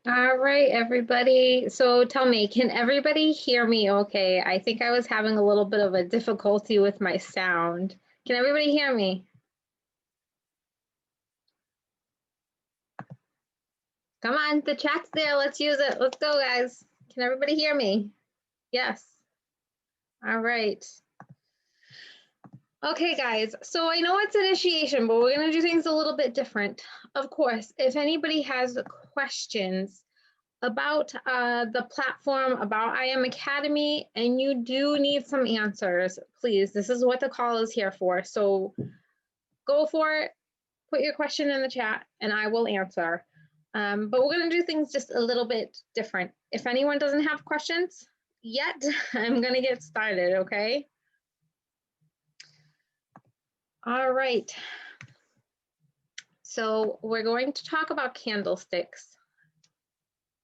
All right, everybody. So tell me, can everybody hear me okay? I think I was having a little bit of a difficulty with my sound. Can everybody hear me? Come on, the chat's there. Let's use it. Let's go, guys. Can everybody hear me? Yes. All right. Okay, guys. So I know it's initiation, but we're going to do things a little bit different. Of course, if anybody has questions about the platform, about I Am Academy, and you do need some answers, please, this is what the call is here for. So go for it, put your question in the chat, and I will answer. But we're going to do things just a little bit different. If anyone doesn't have questions yet, I'm going to get started, okay? All right. So we're going to talk about candlesticks.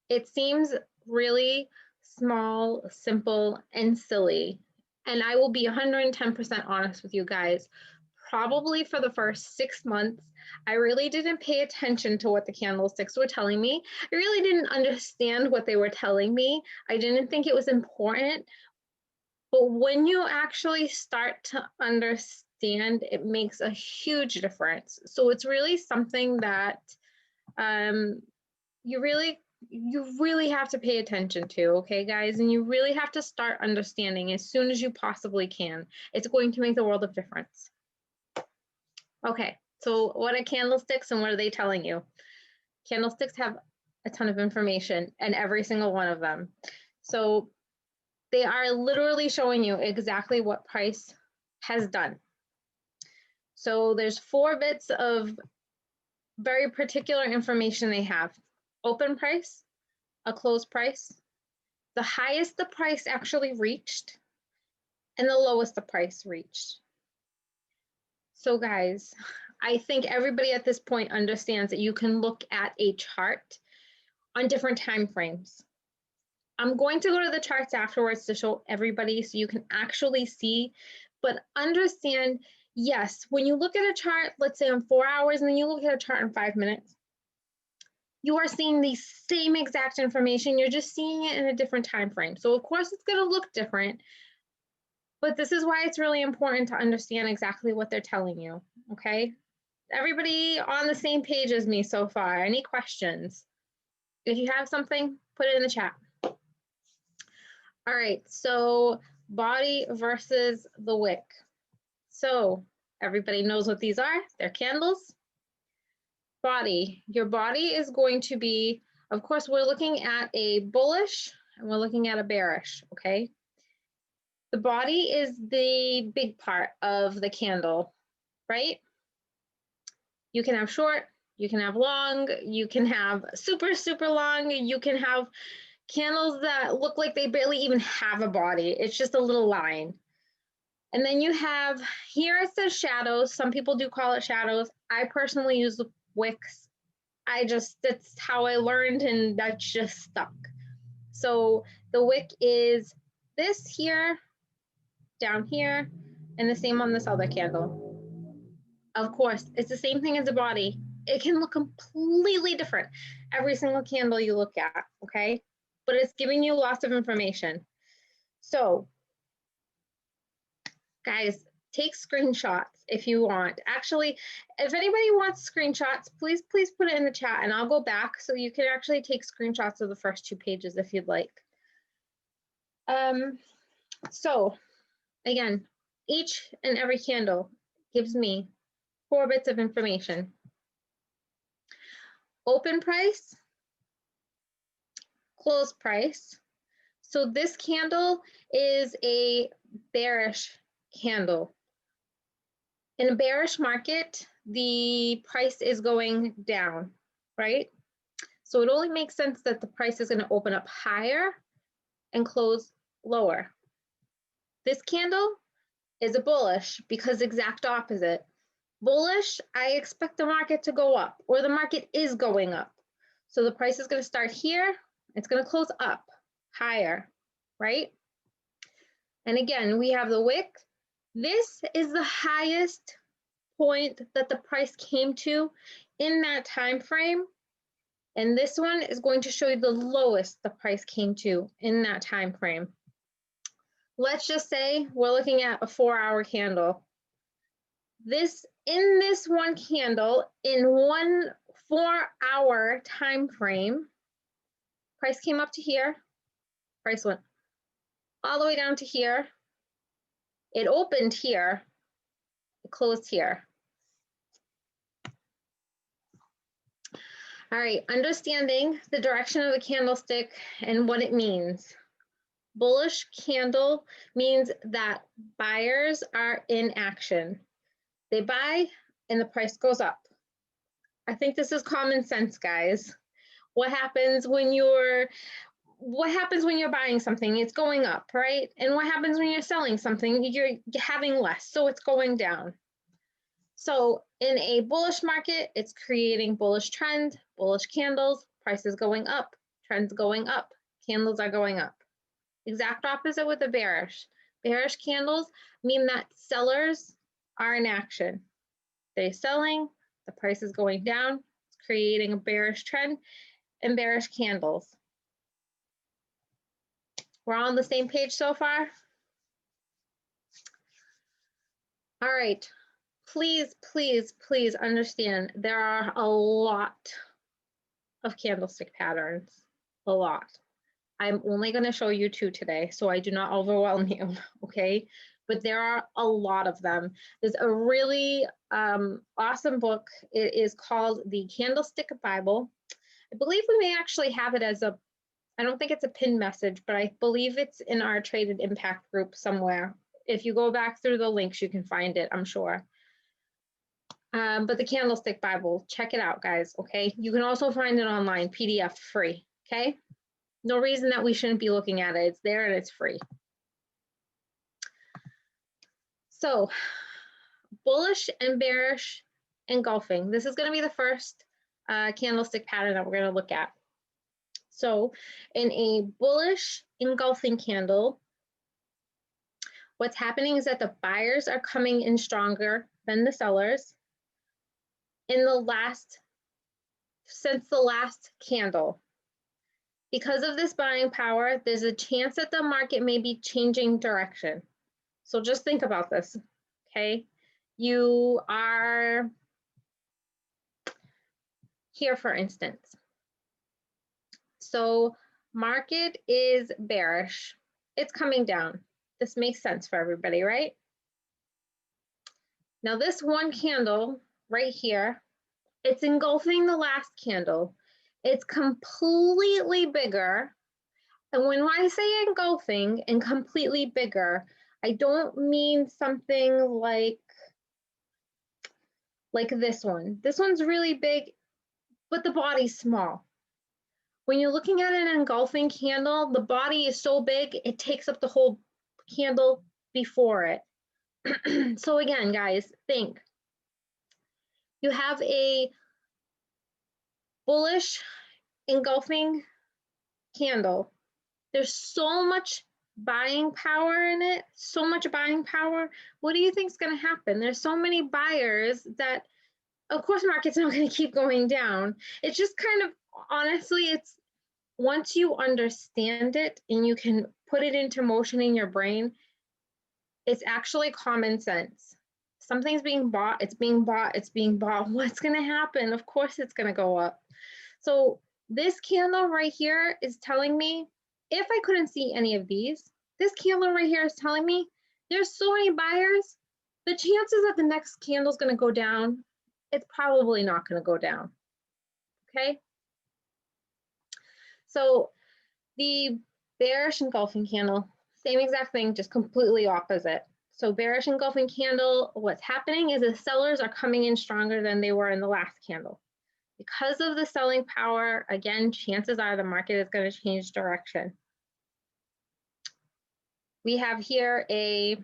It seems really small, simple, and silly. And I will be 110% honest with you guys. Probably for the first 6 months, I really didn't pay attention to what the candlesticks were telling me. I really didn't understand what they were telling me. I didn't think it was important. But when you actually start to understand, it makes a huge difference. So it's really something that you really have to pay attention to, okay, guys? And you really have to start understanding as soon as you possibly can. It's going to make the world of difference. Okay, so what are candlesticks and what are they telling you? Candlesticks have a ton of information and every single one of them. So they are literally showing you exactly what price has done. So there's 4 bits of very particular information they have. Open price, a close price, the highest the price actually reached, and the lowest the price reached. So guys, I think everybody at this point understands that you can look at a chart on different time frames. I'm going to go to the charts afterwards to show everybody so you can actually see, but understand, yes, when you look at a chart, let's say on 4 hours, and then you look at a chart in 5 minutes, you are seeing the same exact information, you're just seeing it in a different time frame. So of course it's gonna look different, but this is why it's really important to understand exactly what they're telling you, okay? Everybody on the same page as me so far? Any questions? If you have something, put it in the chat. All right, so body versus the wick. So everybody knows what these are. They're candles. Body, your body is going to be, of course, we're looking at a bullish and we're looking at a bearish, okay? The body is the big part of the candle, right? You can have short, you can have long, you can have super, super long, you can have candles that look like they barely even have a body. It's just a little line. And then you have, here it says shadows. Some people do call it shadows. I personally use the wicks. That's how I learned and that's just stuck. So the wick is this here, down here, and the same on this other candle. Of course, it's the same thing as the body. It can look completely different every single candle you look at, okay? But it's giving you lots of information. So, guys, take screenshots if you want. Actually, if anybody wants screenshots, please put it in the chat and I'll go back so you can actually take screenshots of the first 2 pages if you'd like. So, again, each and every candle gives me 4 bits of information. Open price, close price. So this candle is a bearish candle. In a bearish market, the price is going down, right? So it only makes sense that the price is going to open up higher and close lower. This candle is a bullish because exact opposite. Bullish, I expect the market to go up, or the market is going up. So the price is going to start here, it's going to close up higher, right? And again, we have the wick. This is the highest point that the price came to in that time frame. And this one is going to show you the lowest the price came to in that time frame. Let's just say we're looking at a 4-hour candle. In this one candle, in one 4-hour time frame, price came up to here, price went all the way down to here. It opened here, it closed here. All right, understanding the direction of the candlestick and what it means. Bullish candle means that buyers are in action. They buy and the price goes up. I think this is common sense, guys. What happens when you're buying something? It's going up, right? And what happens when you're selling something? You're having less, so it's going down. So in a bullish market, it's creating bullish trend, bullish candles, prices going up, trends going up, candles are going up. Exact opposite with the bearish. Bearish candles mean that sellers are in action. They're selling, the price is going down, it's creating a bearish trend and bearish candles. We're all on the same page so far? All right. Please understand there are a lot of candlestick patterns, a lot. I'm only going to show you 2 today, so I do not overwhelm you, okay? But there are a lot of them. There's a really awesome book. It is called The Candlestick Bible. I believe we may actually have it as I don't think it's a pinned message, but I believe it's in our Traded Impact group somewhere. If you go back through the links, you can find it, I'm sure. But the Candlestick Bible, check it out, guys, okay? You can also find it online, PDF free, okay? No reason that we shouldn't be looking at it. It's there and it's free. So, bullish and bearish engulfing. This is going to be the first candlestick pattern that we're going to look at. So, in a bullish engulfing candle, what's happening is that the buyers are coming in stronger than the sellers since the last candle. Because of this buying power, there's a chance that the market may be changing direction. So just think about this, okay? You are here, for instance. So market is bearish. It's coming down. This makes sense for everybody, right? Now this one candle right here, it's engulfing the last candle. It's completely bigger. And when I say engulfing and completely bigger, I don't mean something like this one. This one's really big, but the body's small. When you're looking at an engulfing candle, the body is so big, it takes up the whole candle before it. So again, guys, think. You have a bullish engulfing candle. There's so much buying power in it, so much buying power. What do you think is going to happen? There's so many buyers that, of course, market's not going to keep going down. It's just kind of, honestly, it's once you understand it and you can put it into motion in your brain, it's actually common sense. Something's being bought, it's being bought, it's being bought. What's going to happen? Of course, it's going to go up. So this candle right here is telling me, if I couldn't see any of these, this candle right here is telling me there's so many buyers, the chances that the next candle is going to go down, it's probably not going to go down. Okay. So the bearish engulfing candle, same exact thing, just completely opposite. So bearish engulfing candle, what's happening is the sellers are coming in stronger than they were in the last candle. Because of the selling power, again, chances are the market is going to change direction. We have here it's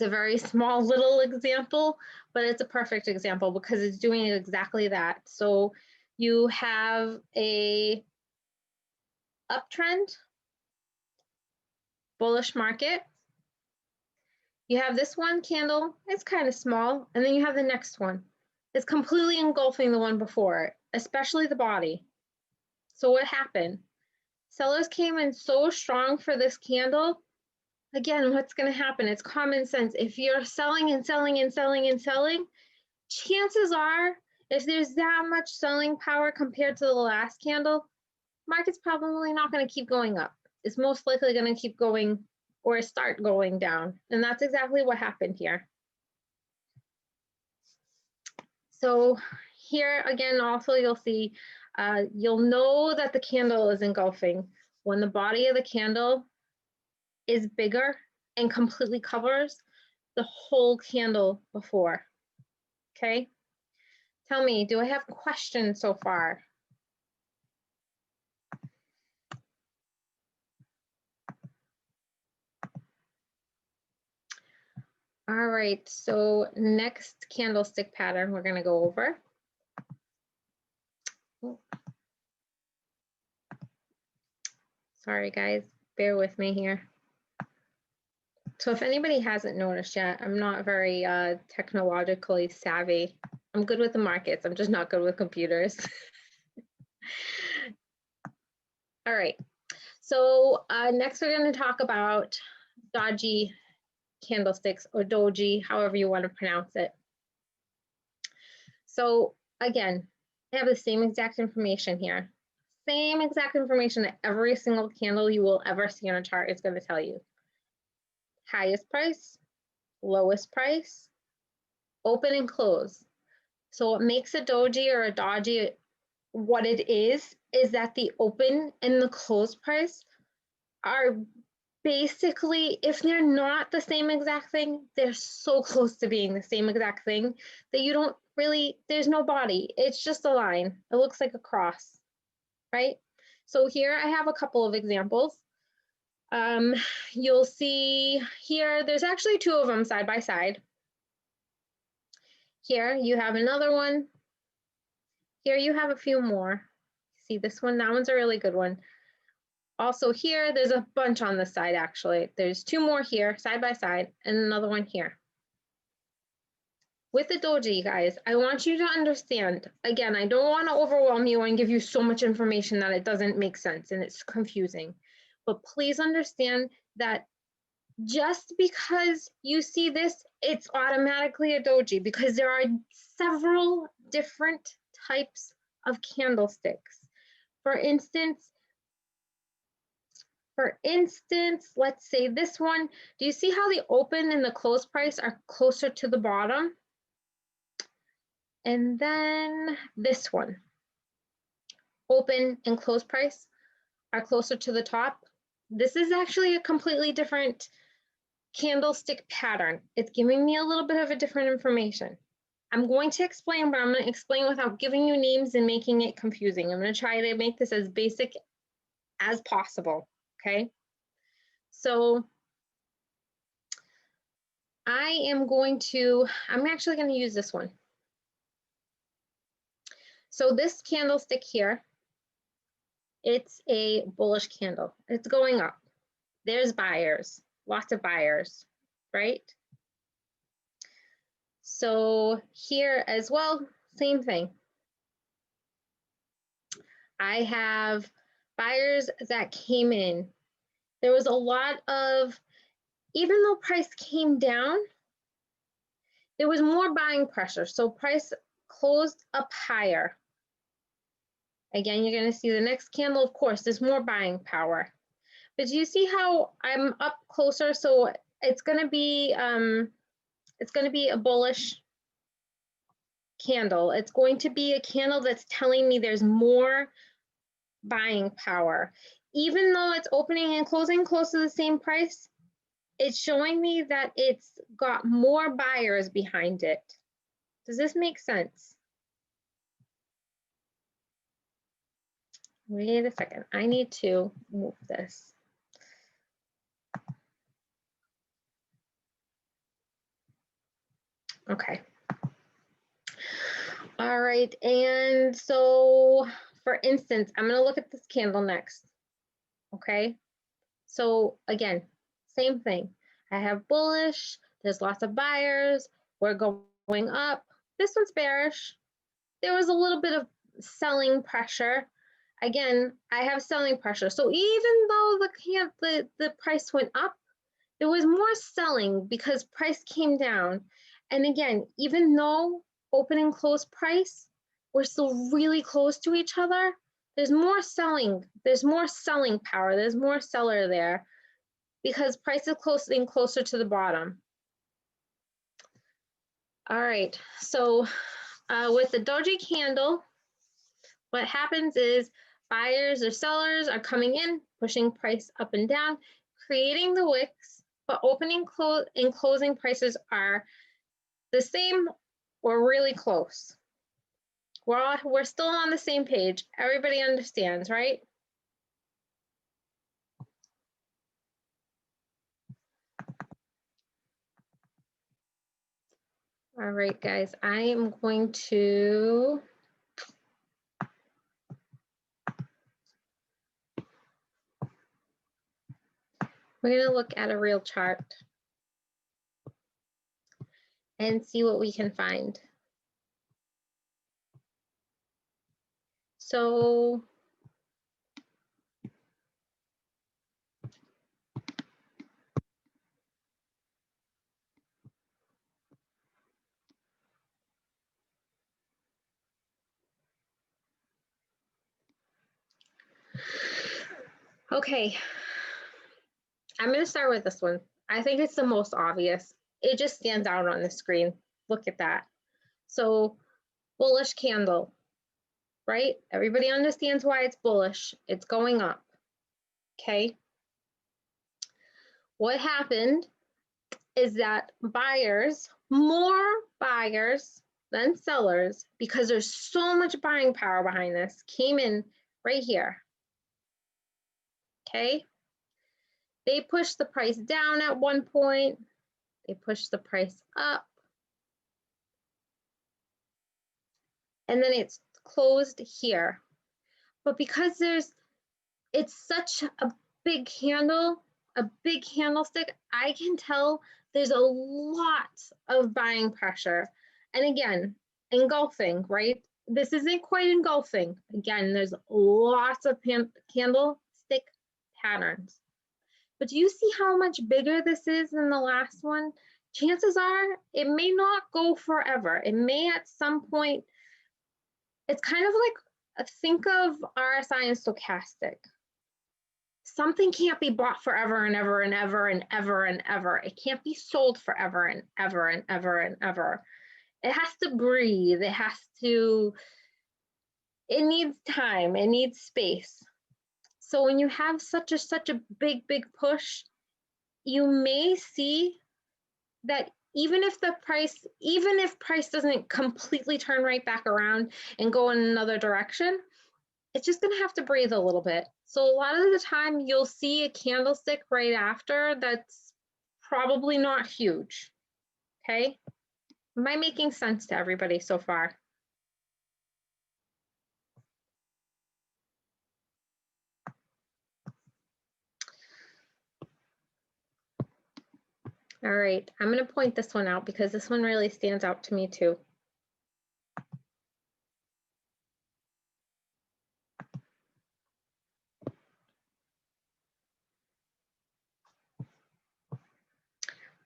a very small little example, but it's a perfect example because it's doing exactly that. So you have a uptrend, bullish market. You have this one candle, it's kind of small, and then you have the next one. It's completely engulfing the one before it, especially the body. So what happened? Sellers came in so strong for this candle. Again, what's going to happen? It's common sense. If you're selling and selling and selling and selling, chances are, if there's that much selling power compared to the last candle, market's probably not going to keep going up. It's most likely going to keep going or start going down. And that's exactly what happened here. So here again, also you'll see, you'll know that the candle is engulfing when the body of the candle is bigger and completely covers the whole candle before. Okay. Tell me, do I have questions so far? All right, so next candlestick pattern we're going to go over. Oh. Sorry guys, bear with me here. So if anybody hasn't noticed yet, I'm not very technologically savvy. I'm good with the markets, I'm just not good with computers. All right, so next we're going to talk about doji candlesticks, or doji, however you want to pronounce it. So again, I have the same exact information here. Same exact information that every single candle you will ever see on a chart is going to tell you. Highest price, lowest price, open and close. So what makes a doji or a doji what it is that the open and the close price are basically, if they're not the same exact thing, they're so close to being the same exact thing that you don't really, there's no body. It's just a line. It looks like a cross, right? So here I have a couple of examples. You'll see here, there's actually two of them side by side. Here you have another one. Here you have a few more. See this one? That one's a really good one. Also here, there's a bunch on this side actually. There's two more here, side by side, and another one here. With the doji, guys, I want you to understand, again, I don't want to overwhelm you and give you so much information that it doesn't make sense and it's confusing. But please understand that just because you see this, it's automatically a doji, because there are several different types of candlesticks. For instance, let's say this one, do you see how the open and the close price are closer to the bottom? And then this one, open and close price are closer to the top. This is actually a completely different candlestick pattern. It's giving me a little bit of a different information. I'm going to explain, but I'm going to explain without giving you names and making it confusing. I'm going to try to make this as basic as possible, okay? So I'm actually going to use this one. So this candlestick here, it's a bullish candle. It's going up. there's buyers, lots of buyers, right? So here as well, same thing. I have buyers that came in. There was a lot of, even though price came down, there was more buying pressure. So price closed up higher. Again, you're going to see the next candle, of course, there's more buying power. But do you see how I'm up closer? So it's going to be a bullish candle. It's going to be a candle that's telling me there's more buying power. Even though it's opening and closing close to the same price, it's showing me that it's got more buyers behind it. Does this make sense? Wait a second, I need to move this. Okay. All right, and so for instance, I'm gonna look at this candle next, okay? So again, same thing. I have bullish, there's lots of buyers, we're going up. This one's bearish. There was a little bit of selling pressure. Again, I have selling pressure. So even though the price went up, there was more selling because price came down. And again, even though open and close price, we're still really close to each other, there's more selling power, there's more seller there because price is closing closer to the bottom. All right, so with the doji candle, what happens is buyers or sellers are coming in, pushing price up and down, creating the wicks, but opening and closing prices are the same or really close. We're still on the same page. Everybody understands, right? All right, guys, I am going to we're going to look at a real chart and see what we can find. So okay, I'm going to start with this one. I think it's the most obvious. It just stands out on the screen. Look at that. So bullish candle, right? Everybody understands why it's bullish. It's going up, okay? What happened is that buyers, more buyers than sellers, because there's so much buying power behind this, came in right here, okay? They pushed the price down at one point. They pushed the price up. And then it's closed here. But because it's such a big candle, a big candlestick, I can tell there's a lot of buying pressure. And again, engulfing, right? This isn't quite engulfing. Again, there's lots of candlestick patterns. But do you see how much bigger this is than the last one? Chances are it may not go forever. It may at some point, it's kind of like, think of RSI and stochastic. Something can't be bought forever and ever and ever and ever and ever. It can't be sold forever and ever and ever and ever. It has to breathe. It needs time. It needs space. So when you have such a big push, you may see that even if price doesn't completely turn right back around and go in another direction, it's just gonna have to breathe a little bit. So a lot of the time you'll see a candlestick right after that's probably not huge, okay? Am I making sense to everybody so far? All right, I'm going to point this one out because this one really stands out to me too.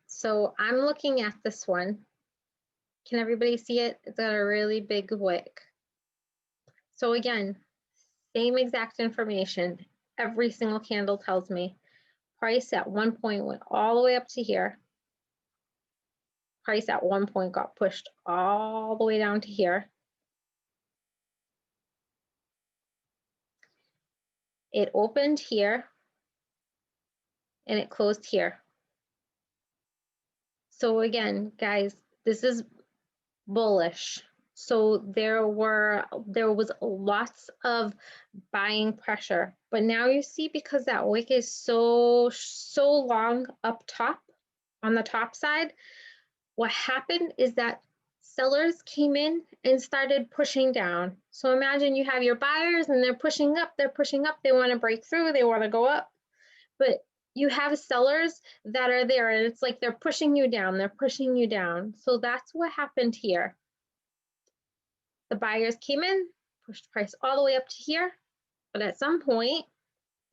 So I'm looking at this one. Can everybody see it? It's got a really big wick. So again, same exact information. Every single candle tells me price at one point went all the way up to here. Price at one point got pushed all the way down to here. It opened here and it closed here. So again, guys, this is bullish. So there was lots of buying pressure, but now you see, because that wick is so long up top on the top side, what happened is that sellers came in and started pushing down. So imagine you have your buyers and they're pushing up, they want to break through, they want to go up, but you have sellers that are there and it's like they're pushing you down, So that's what happened here. The buyers came in, pushed the price all the way up to here, but at some point,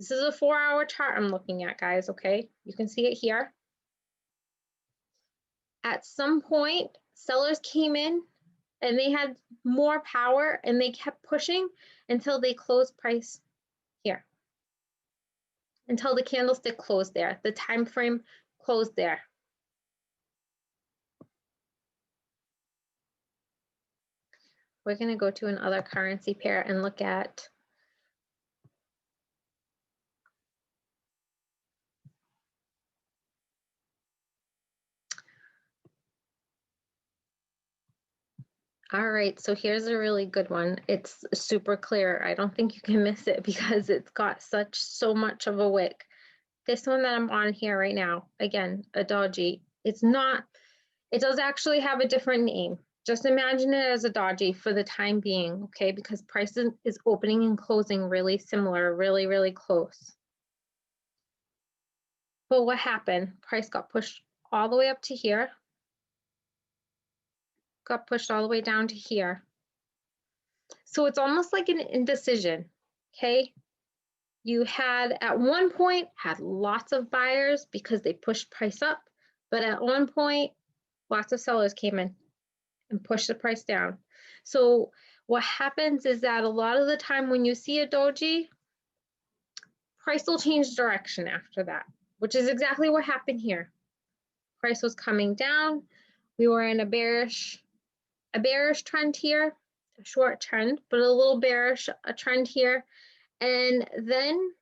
this is a 4-hour chart I'm looking at, guys, okay? You can see it here. At some point, sellers came in and they had more power and they kept pushing until they closed price here, until the candlestick closed there, the time frame closed there. We're going to go to another currency pair and look at all right, so here's a really good one. It's super clear. I don't think you can miss it because it's got so much of a wick. This one that I'm on here right now, again, a doji. It does actually have a different name. Just imagine it as a doji for the time being, okay? Because price is opening and closing really similar, really, really close. But what happened? Price got pushed all the way up to here, got pushed all the way down to here. So it's almost like an indecision, okay? You had at one point had lots of buyers because they pushed price up, but at one point, lots of sellers came in and pushed the price down. So what happens is that a lot of the time when you see a doji, price will change direction after that, which is exactly what happened here. Price was coming down. We were in a bearish trend here, a short trend, but a little bearish a trend here. And then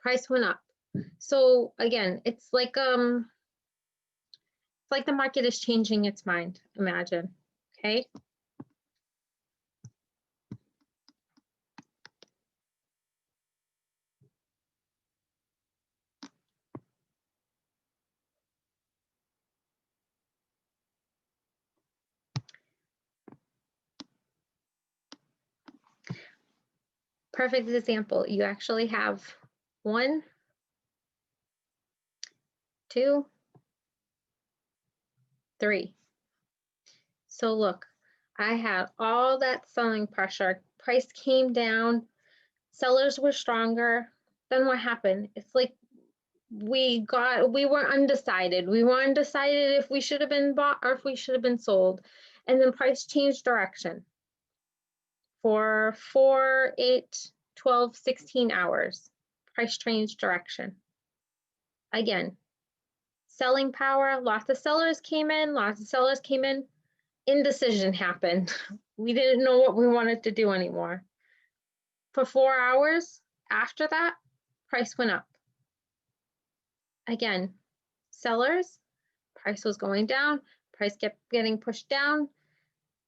price went up. So again, it's like the market is changing its mind, imagine, okay? Perfect example. You actually have 1, 2, 3. So look, I had all that selling pressure. Price came down. Sellers were stronger. Then what happened? It's like we were undecided. We were undecided if we should have been bought or if we should have been sold. And then price changed direction for 4, 8, 12, 16 hours. Price changed direction. Again, selling power, lots of sellers came in, indecision happened. We didn't know what we wanted to do anymore. For 4 hours after that, price went up. Again, sellers, price was going down, price kept getting pushed down,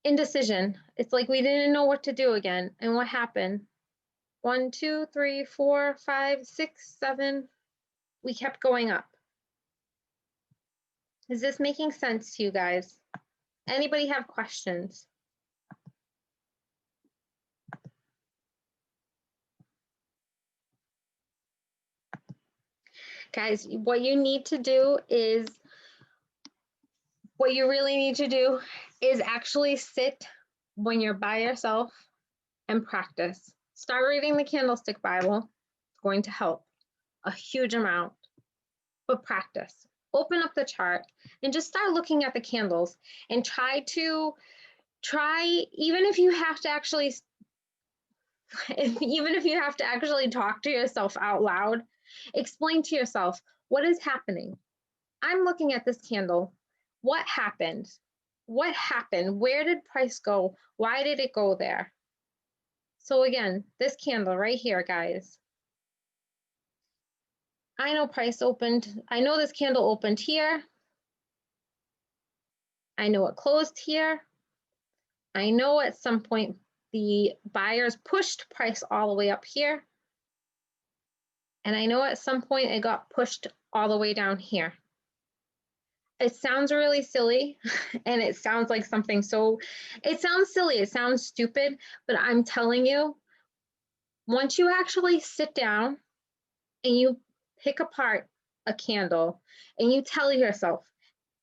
indecision. It's like we didn't know what to do again. And what happened? 1, 2, 3, 4, 5, 6, 7, we kept going up. Is this making sense to you guys? Anybody have questions? Guys, what you need to do is, what you really need to do is actually sit when you're by yourself and practice. Start reading the Candlestick Bible. It's going to help a huge amount, but practice. Open up the chart and just start looking at the candles and try, even if you have to actually, even if you have to actually talk to yourself out loud, explain to yourself what is happening. I'm looking at this candle. What happened? What happened? Where did price go? Why did it go there? So again, this candle right here, guys. I know price opened. I know this candle opened here. I know it closed here. I know at some point the buyers pushed price all the way up here. And I know at some point it got pushed all the way down here. It sounds really silly and it sounds like something it sounds silly, it sounds stupid, but I'm telling you, once you actually sit down and you pick apart a candle and you tell yourself,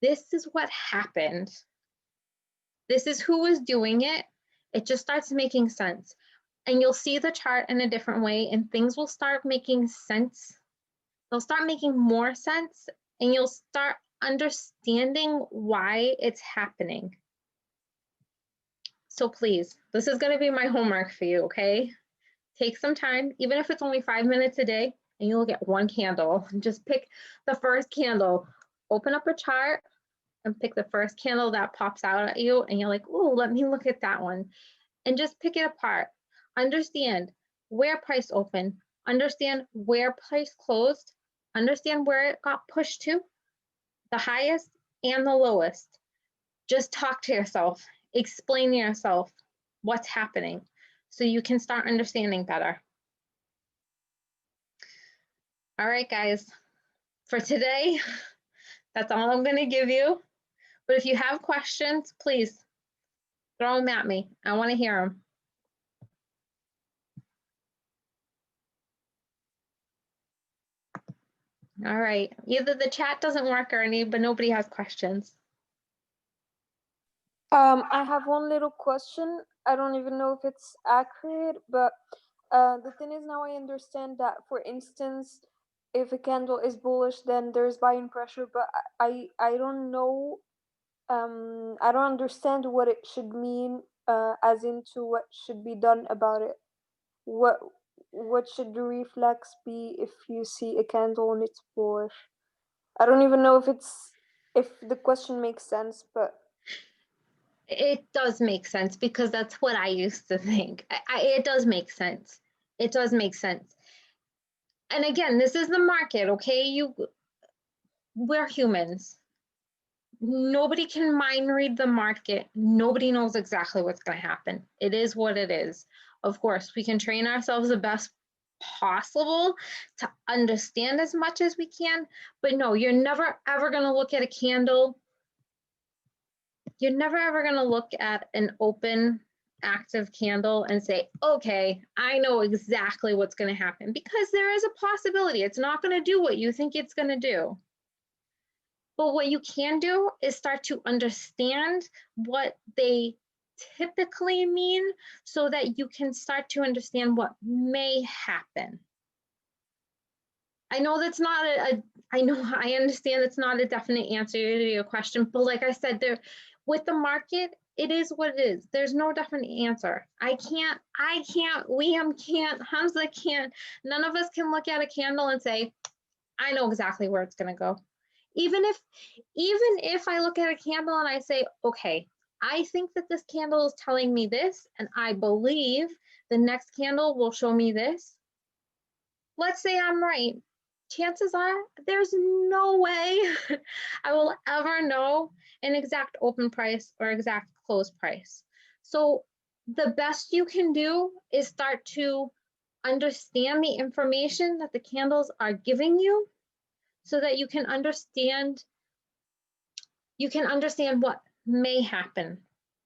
this is what happened, this is who was doing it, it just starts making sense. And you'll see the chart in a different way and things will start making sense. They'll start making more sense and you'll start understanding why it's happening. So please, this is going to be my homework for you, okay? Take some time, even if it's only 5 minutes a day, and you look at one candle. Just pick the first candle, open up a chart, and pick the first candle that pops out at you, and you're like, oh, let me look at that one. And just pick it apart. Understand where price opened, understand where price closed, understand where it got pushed to, the highest and the lowest. Just talk to yourself, explain to yourself what's happening so you can start understanding better. All right, guys, for today, that's all I'm going to give you. But if you have questions, please throw them at me. I want to hear them. All right, either the chat doesn't work or but nobody has questions. I have one little question. I don't even know if it's accurate, but the thing is, now I understand that, for instance, if a candle is bullish, then there's buying pressure, but I don't know, I don't understand what it should mean, as into what should be done about it. What should the reflex be if you see a candle and it's bullish? I don't even know if the question makes sense, but it does make sense because that's what I used to think. It does make sense. It does make sense. And again, this is the market, okay? We're humans. Nobody can mind read the market. Nobody knows exactly what's going to happen. It is what it is. Of course, we can train ourselves the best possible to understand as much as we can, but no, you're never ever going to look at a candle. You're never ever going to look at an open active candle and say, okay, I know exactly what's going to happen, because there is a possibility it's not going to do what you think it's going to do. But what you can do is start to understand what they typically mean so that you can start to understand what may happen. I know that's not I understand it's not a definite answer to your question, but like I said, with the market, it is what it is. There's no definite answer. I can't, Liam can't, Hamza can't, none of us can look at a candle and say, I know exactly where it's going to go. Even if I look at a candle and I say, okay, I think that this candle is telling me this, and I believe the next candle will show me this. Let's say I'm right. Chances are there's no way I will ever know an exact open price or exact close price. So the best you can do is start to understand the information that the candles are giving you so that you can understand what may happen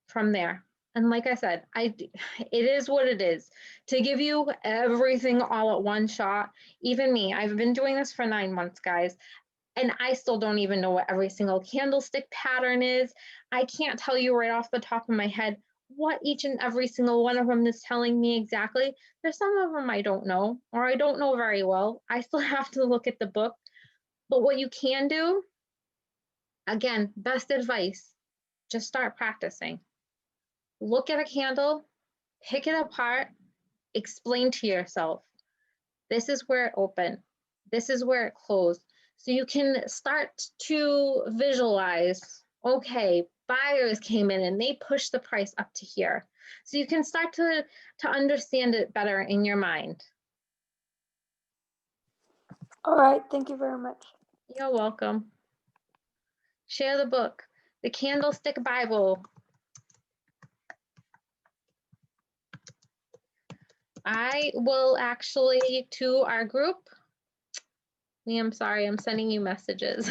from there. And like I said, it is what it is. To give you everything all at one shot, even me, I've been doing this for 9 months, guys, and I still don't even know what every single candlestick pattern is. I can't tell you right off the top of my head what each and every single one of them is telling me exactly. There's some of them I don't know, or I don't know very well. I still have to look at the book. But what you can do, again, best advice, just start practicing. Look at a candle, pick it apart, explain to yourself, this is where it opened, this is where it closed. So you can start to visualize, okay, buyers came in and they pushed the price up to here. So you can start to understand it better in your mind. All right, thank you very much. You're welcome. Share the book, The Candlestick Bible. I will actually, to our group, I'm sorry, I'm sending you messages.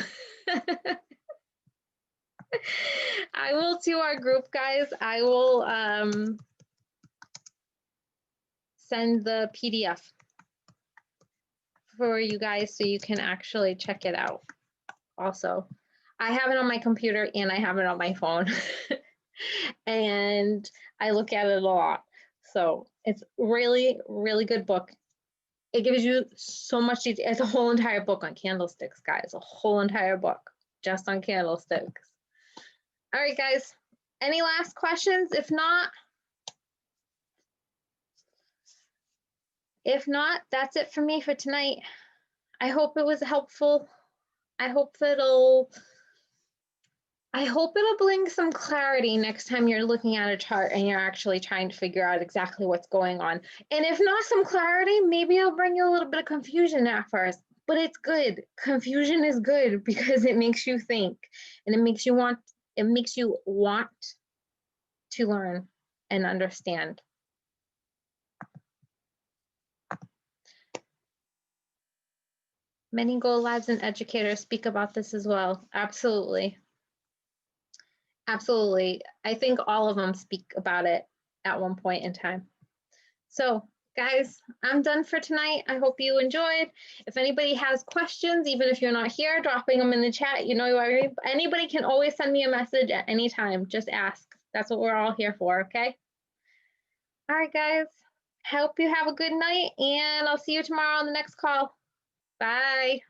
I will, to our group, guys, I will send the PDF for you guys so you can actually check it out. Also, I have it on my computer and I have it on my phone. And I look at it a lot. So it's really, really good book. It gives you so much detail. It's a whole entire book on candlesticks, guys. A whole entire book just on candlesticks. All right, guys. Any last questions? If not, that's it for me for tonight. I hope it was helpful. I hope it'll bring some clarity next time you're looking at a chart and you're actually trying to figure out exactly what's going on. And if not some clarity, maybe it'll bring you a little bit of confusion at first, but it's good. Confusion is good because it makes you think and it makes you want to learn and understand. Many Go Lives and educators speak about this as well. Absolutely. Absolutely. I think all of them speak about it at one point in time. So guys, I'm done for tonight. I hope you enjoyed. If anybody has questions, even if you're not here, dropping them in the chat, you know, anybody can always send me a message at any time. Just ask. That's what we're all here for, okay? All right, guys. Hope you have a good night, and I'll see you tomorrow on the next call. Bye.